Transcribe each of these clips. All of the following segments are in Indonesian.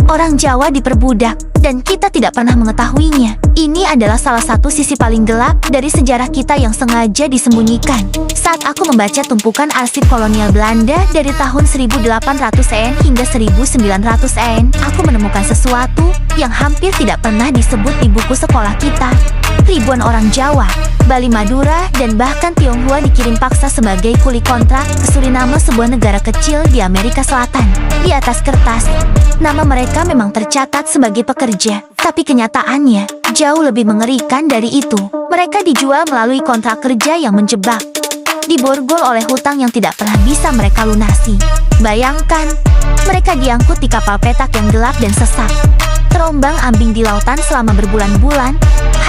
Orang Jawa diperbudak, dan kita tidak pernah mengetahuinya. Ini adalah salah satu sisi paling gelap dari sejarah kita yang sengaja disembunyikan. Saat aku membaca tumpukan arsip kolonial Belanda dari tahun 1800-an hingga 1900-an, aku menemukan sesuatu yang hampir tidak pernah disebut di buku sekolah kita. Ribuan orang Jawa, Bali, Madura, dan bahkan Tionghoa dikirim paksa sebagai kuli kontrak ke Suriname, sebuah negara kecil di Amerika Selatan. Di atas kertas, nama mereka memang tercatat sebagai pekerja, tapi kenyataannya jauh lebih mengerikan dari itu. Mereka dijual melalui kontrak kerja yang menjebak, diborgol oleh hutang yang tidak pernah bisa mereka lunasi. Bayangkan, mereka diangkut di kapal petak yang gelap dan sesak, terombang-ambing di lautan selama berbulan-bulan,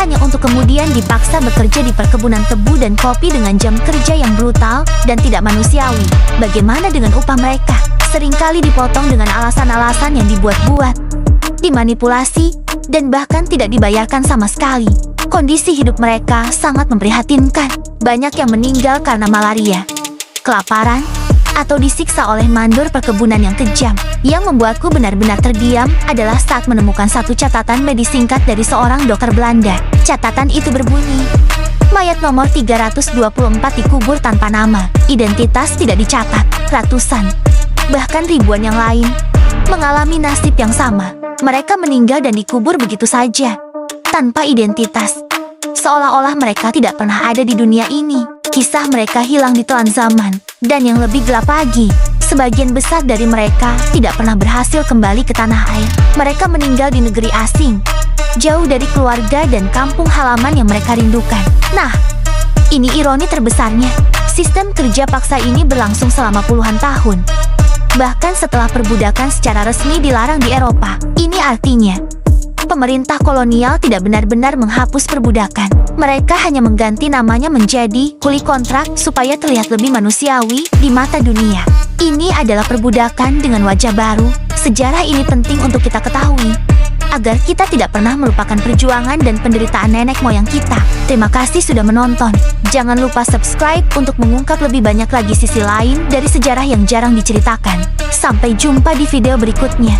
hanya untuk kemudian dipaksa bekerja di perkebunan tebu dan kopi dengan jam kerja yang brutal dan tidak manusiawi. Bagaimana dengan upah mereka? Seringkali dipotong dengan alasan-alasan yang dibuat-buat, dimanipulasi, dan bahkan tidak dibayarkan sama sekali. Kondisi hidup mereka sangat memprihatinkan. Banyak yang meninggal karena malaria, kelaparan, atau disiksa oleh mandor perkebunan yang kejam. Yang membuatku benar-benar terdiam adalah saat menemukan satu catatan medis singkat dari seorang dokter Belanda. Catatan itu berbunyi, mayat nomor 324 dikubur tanpa nama, identitas tidak dicatat. Ratusan, bahkan ribuan yang lain mengalami nasib yang sama. Mereka meninggal dan dikubur begitu saja, tanpa identitas, seolah-olah mereka tidak pernah ada di dunia ini. Kisah mereka hilang di telan zaman, dan yang lebih gelap lagi, sebagian besar dari mereka tidak pernah berhasil kembali ke tanah air. Mereka meninggal di negeri asing, jauh dari keluarga dan kampung halaman yang mereka rindukan. Nah, ini ironi terbesarnya. Sistem kerja paksa ini berlangsung selama puluhan tahun, bahkan setelah perbudakan secara resmi dilarang di Eropa. Ini artinya pemerintah kolonial tidak benar-benar menghapus perbudakan. Mereka hanya mengganti namanya menjadi kuli kontrak supaya terlihat lebih manusiawi di mata dunia. Ini adalah perbudakan dengan wajah baru. Sejarah ini penting untuk kita ketahui, agar kita tidak pernah melupakan perjuangan dan penderitaan nenek moyang kita. Terima kasih sudah menonton. Jangan lupa subscribe untuk mengungkap lebih banyak lagi sisi lain dari sejarah yang jarang diceritakan. Sampai jumpa di video berikutnya.